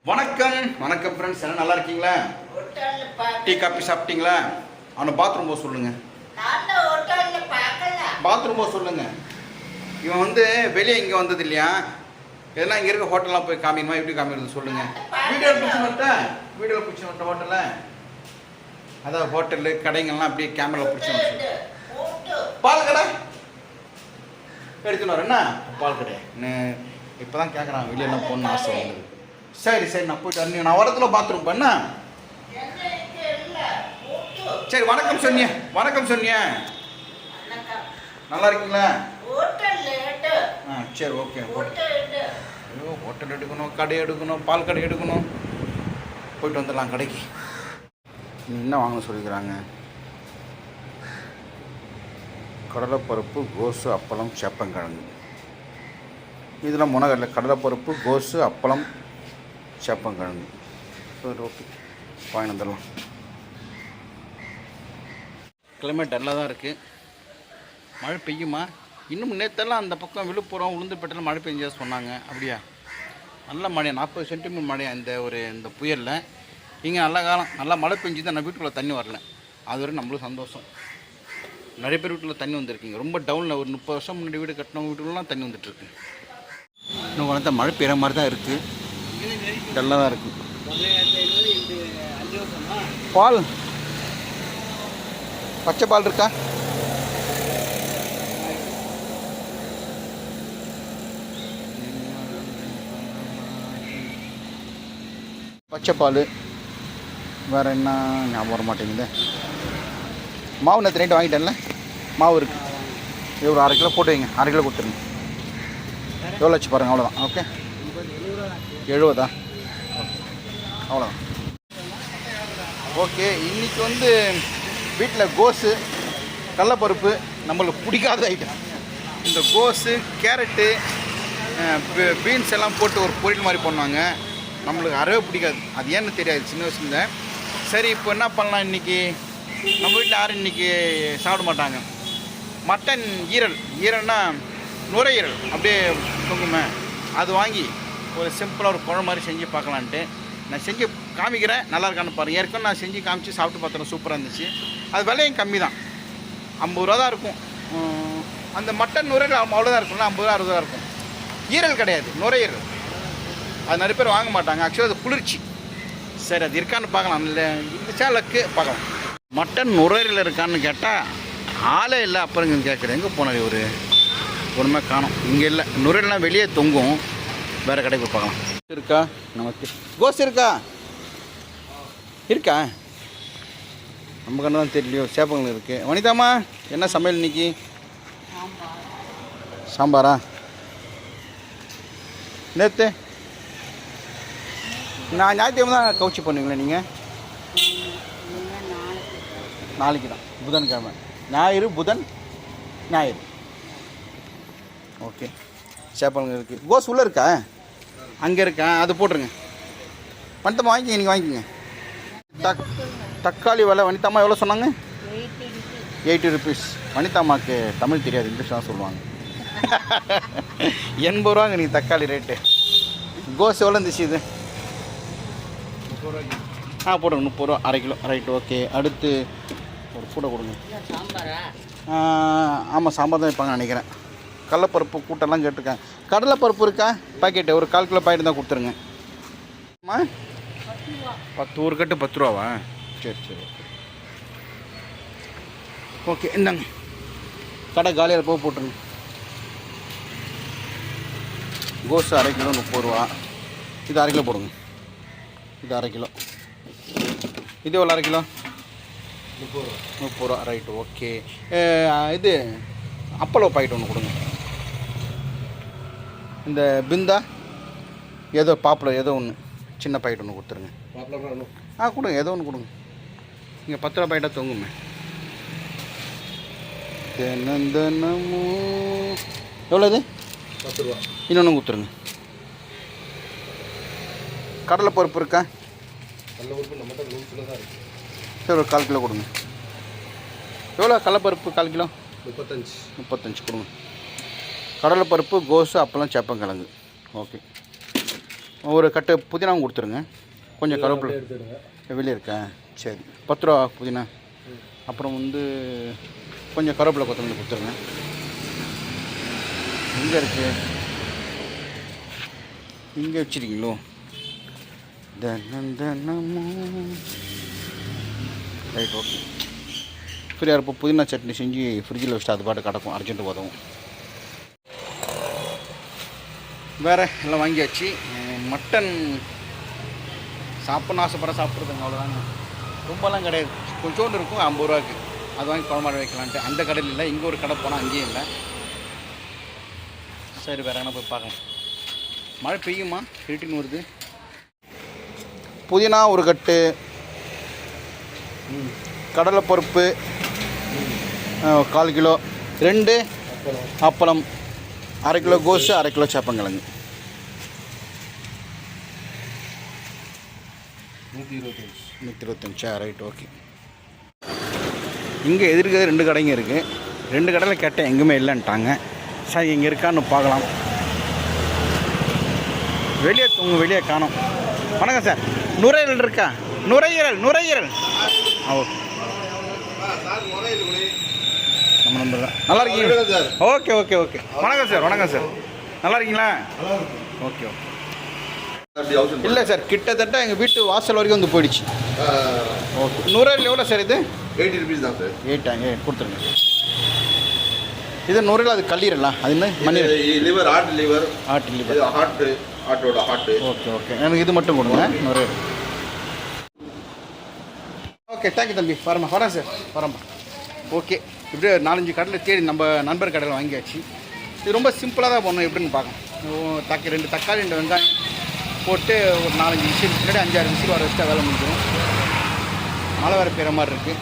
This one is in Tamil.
வணக்கம் வணக்கம் ஃப்ரெண்ட்ஸ், என்ன நல்லா இருக்கீங்களா? டீ காப்பி சாப்பிட்டீங்களா? அவனை பாத்ரூம் போக சொல்லுங்க. பாத்ரூம் போக சொல்லுங்க. இவன் வந்து வெளியே இங்கே வந்தது இல்லையா? எதனா இங்கே இருக்க ஹோட்டல்லாம் போய் காமிக்கணுமா? எப்படி காமிக்கிறது சொல்லுங்க. வீடியோவில் பிடிச்சி மாட்டேன், வீடியோவில் பிடிச்சி மாட்டேன். ஹோட்டலில் அதான் ஹோட்டலு கடைங்கள்லாம் அப்படியே கேமராவில் பிடிச்சி மாட்டேன். பால் கடை எடுத்துன்னு வரேன். என்ன பால் கடை இப்போ தான் கேட்குறான், வெளியெல்லாம் போகணுன்னு ஆசை வந்தது. சரி சரி, நான் போயிட்டு வரேன். நான் வரத்துல பாத்ரூம் பண்ண. சரி, வணக்கம் சொன்னிய, வணக்கம் சொன்னிய. நல்லா இருக்கீங்களா? சரி, ஓகே. ஐயோ, ஹோட்டல் எடுக்கணும், கடை எடுக்கணும், பால் கடை எடுக்கணும். போயிட்டு வந்துடலாம் கடைக்கு. என்ன வாங்க சொல்லிக்கிறாங்க? கடலைப்பருப்பு, கோஸு, அப்பளம், சேப்பங்கிழங்கு. இதில் முனகடலை, கடலைப்பருப்பு, கோஸு, அப்பளம், சேப்பங்கிழங்கு. சரி, ஓகே, வாங்கி வந்துடலாம். கிளைமேட் நல்லா தான் இருக்குது. மழை பெய்யுமா? இன்னும் நேற்றெல்லாம் அந்த பக்கம் விழுப்புரம் உளுந்துப்பேட்டையில் மழை பெஞ்சா சொன்னாங்க. அப்படியா? நல்ல மழை, 40 சென்டிமீட்டர் மழை இந்த புயலில். இங்கே நல்ல காலம், நல்லா மழை பெஞ்சு தான் நான் வீட்டுக்குள்ளே தண்ணி வரல. அது வரை நம்மளும் சந்தோஷம். நிறைய பேர் வீட்டில் தண்ணி வந்துருக்கீங்க. ரொம்ப டவுனில் ஒரு 30 வருஷம் முன்னாடி வீடு கட்டின வீட்டுலாம் தண்ணி வந்துட்டுருக்கு. இன்னும் வளர்த்த மழை பெய்கிற மாதிரி தான் இருக்குது. டல்லாக தான் இருக்குது. பால், பச்சை பால் இருக்கா? பச்சை பால். வேறு என்ன ஞாபகம் வர மாட்டேங்குது. மாவு நேற்று நைட்டு வாங்கிட்டேன்ல, மாவு இருக்குது. இது ஒரு 1/2 கிலோ போட்டு வைங்க. 1/2 கிலோ கொடுத்துருங்க. எவ்வளோ வச்சு பாருங்கள். அவ்வளோதான். ஓகே, 70. அவ்வளோதான். ஓகே, இன்றைக்கி வந்து வீட்டில் கோஸு, கடலைப்பருப்பு நம்மளுக்கு பிடிக்காத ஐட்டம். இந்த கோஸு, கேரட்டு, பீன்ஸ் எல்லாம் போட்டு ஒரு பொரியல் மாதிரி பண்ணுவாங்க. நம்மளுக்கு அறவே பிடிக்காது. அது ஏன்னு தெரியாது சின்ன வயசுல. சரி, இப்போ என்ன பண்ணலாம்? இன்றைக்கி நம்ம வீட்டில் யாரும் இன்றைக்கி சாப்பிட மாட்டாங்க. மட்டன் ஈரல்னா நுரையீரல் அப்படியே தொங்குமே, அது வாங்கி ஒரு சிம்பிளாக ஒரு குழம்பு மாதிரி செஞ்சு பார்க்கலான்ட்டு நான் செஞ்சு காமிக்கிறேன். நல்லா இருக்கான்னு பாருங்கள். ஏற்கனவே நான் செஞ்சு காமிச்சு சாப்பிட்டு பார்த்தேன், சூப்பராக இருந்துச்சு. அது விலையும் கம்மி தான், 50 ரூபா தான் இருக்கும். அந்த மட்டன் நுரையீரல் அவ்வளோதான் இருக்கும்ல, 50 ரூபா 60 ரூபா இருக்கும். ஈரல் கிடையாது, நுரையீரல். அது நிறைய பேர் வாங்க மாட்டாங்க. ஆக்சுவலாக அது குளிர்ச்சி. சரி, அது இருக்கான்னு பார்க்கலாம். இல்லை இருந்துச்சா லக்கு பார்க்கலாம். மட்டன் நுரையீரல் இருக்கான்னு கேட்டால் ஆளே இல்லை. அப்புறம் இங்கே கேட்குறேன், எங்கே போனார் ஒரு ஒன்றுமே காணும். இங்கே இல்லை. நுரையீரல்லாம் வெளியே தொங்கும். வேறு கடைக்கு போய் பார்க்கலாம். இருக்கா நமக்கு? கோஸ் இருக்கா? இருக்கா? நம்ம கண்ணு தான் தெரியலையோ. சேப்பங்கள் இருக்குது. வனிதாம்மா, என்ன சமையல் இன்னைக்கு? சாம்பாரா? நேற்று நான் ஞாயிற்றுக்கிழமை தான் கவுச்சி பண்ணுவீங்களா நீங்கள்? நாளைக்கு தான், புதன்கிழமை. ஞாயிறு, புதன், ஞாயிறு. ஓகே, சேப்பங்க இருக்குது. கோஸ் உள்ளே இருக்கா? அங்கே இருக்கா? அது போட்டுருங்க. வனிதம்மா வாங்கிக்கிங்க, நீங்கள் வாங்கிக்கிங்க. தக்காளி விலை வனிதாம்மா எவ்வளோ சொன்னாங்க? 80 ருபீஸ். வனிதாம்மாவுக்கு தமிழ் தெரியாது, இங்கிலீஷ் தான் சொல்லுவாங்க. 80 ரூபாங்க நீங்கள் தக்காளி ரேட்டு. கோஸ் எவ்வளோ இருந்துச்சு இது? 30 ரூபாய்க்கு. போடுங்க, 30 ரூபா 1/2 கிலோ. Right, okay. அடுத்து ஒரு கூட கொடுங்க. ஆமாம், சாம்பார் தான் வைப்பாங்க நினைக்கிறேன். கடலைப்பருப்பு கூட்டெல்லாம் கேட்டிருக்கேன். கடலைப்பருப்பு இருக்கா? பாக்கெட்டு ஒரு 1/4 கிலோ பாக்கெட்டு தான் கொடுத்துருங்க. ஆமாம், 10 ஒரு கட்டு 10 ரூபாவா? சரி சரி, ஓகே ஓகே. இந்தாங்க, கடை காலியாக போக போட்டுருங்க. கோஸ் 1/2 கிலோ 30 ரூபா. இது 1/2 கிலோ போடுங்க. இது 1/2 கிலோ. இது எவ்வளோ? 1/2 கிலோ 30 ரூபா. Right, okay. இது அப்பளோ பாக்கெட் ஒன்று கொடுங்க. இந்த பிந்தா ஏதோ பாப்புலர் ஏதோ ஒன்று சின்ன பாக்கெட் ஒன்று கொடுத்துருங்க. கொடுங்க, ஏதோ ஒன்று கொடுங்க. இங்கே 10 ரூபா பாக்கெட்டாக தொங்குமே. தினமும் எவ்வளோ இது? 10 ரூபா. இன்னொன்று கொடுத்துருங்க. கடலைப்பருப்பு இருக்கா? கடலைப்பருப்பு நம்மகிட்ட ரூல்ஸில் தான் இருக்குது. சரி, ஒரு 1/4 கிலோ கொடுங்க. எவ்வளோ கடலைப்பருப்பு? 1/4 கிலோ 35 கொடுங்க. கடலைப்பருப்பு, கோஸு, அப்பளம், சேப்பங்கிழங்கு. ஓகே ஒரு கட்டு புதினாவும் கொடுத்துருங்க. கொஞ்சம் கருவேப்பிலை வெளியே இருக்கா? சரி, 10 ரூபா புதினா. அப்புறம் வந்து கொஞ்சம் கருவேப்பிலை கொத்தமல்லி கொடுத்துருங்க. எங்கே இருக்குது? இங்கே வச்சுருக்கீங்களோ? Right, okay. ஃப்ரீயாக இருப்போம். புதினா சட்னி செஞ்சு ஃப்ரிட்ஜில் வச்சுட்டு அது பாட்டு கிடக்கும், அர்ஜென்ட்டு உதவும். வேறு எல்லாம் வாங்கியாச்சு. மட்டன் சாப்பிட்ணும் ஆசைப்பட்ற சாப்பிட்றதுங்க, அவ்வளோதாங்க. ரொம்பலாம் கிடையாது, கொஞ்சோண்டு இருக்கும் 50 ரூபாய்க்கு. அது வாங்கி குழம்பாடு வைக்கலான்ட்டு அந்த கடையில் இல்லை. இங்கே ஒரு கடை போனால் அங்கேயும் இல்லை. சரி, வேறு எங்கன்னா போய் பார்க்கலாம். மழை பெய்யுமா? இருட்டின்னு வருது. புதினா ஒரு கட்டு, கடலைப்பருப்பு 1/4 கிலோ, 2 அப்பளம், 1/2 கிலோ கோஸு, 1/2 கிலோ சேப்பங்கிழங்கு. 125. Right, okay. இங்கே எதிர்க்க 2 கடைங்க இருக்குது. 2 கடையில் கேட்டேன், எங்கேயுமே இல்லைன்ட்டாங்க. சரி, இங்கே இருக்கான்னு பார்க்கலாம். வெளியே காணோம். வணக்கம் சார், நுரையீரல் இருக்கா? நுரையீரல். ஓகே, நம்ம நம்பர் தான். நல்லா இருக்கீங்களா? ஓகே. வணக்கம் சார். நல்லா இருக்கீங்களா? ஓகே. இல்லை சார், கிட்டத்தட்ட எங்கள் வீட்டு வாசல் வரைக்கும் வந்து போயிடுச்சு. ஓகே. நுரையீரல் எவ்வளோ சார் இது? 80 rupees தான் சார். 8 கொடுத்துருங்க. இது நுரையீரல், அது கல்லீரலாம், அது என்ன மணி? லிவர், ஆட்டு லிவர். ஆட்டோட ஹார்ட்டு. ஓகே. எனக்கு இது மட்டும் கொடுங்க, நுரையீரல். ஓகே, தேங்க்யூ தம்பி. வரேன் சார், வரேம்மா. ஓகே, இப்படியே 4-5 கடையில் தேடி நம்ம நண்பர் கடையில் வாங்கியாச்சு. இது ரொம்ப சிம்பிளாக தான் பண்ணணும். எப்படின்னு பார்க்கலாம். 2 தக்காளி 2 வெங்காயம் போட்டு ஒரு 4-5 விசில், முன்னாடி 5-6 விசில் வர வச்சுட்டா வேலை முடிஞ்சிடும். மழை வேறு பெய்கிற மாதிரி இருக்குது.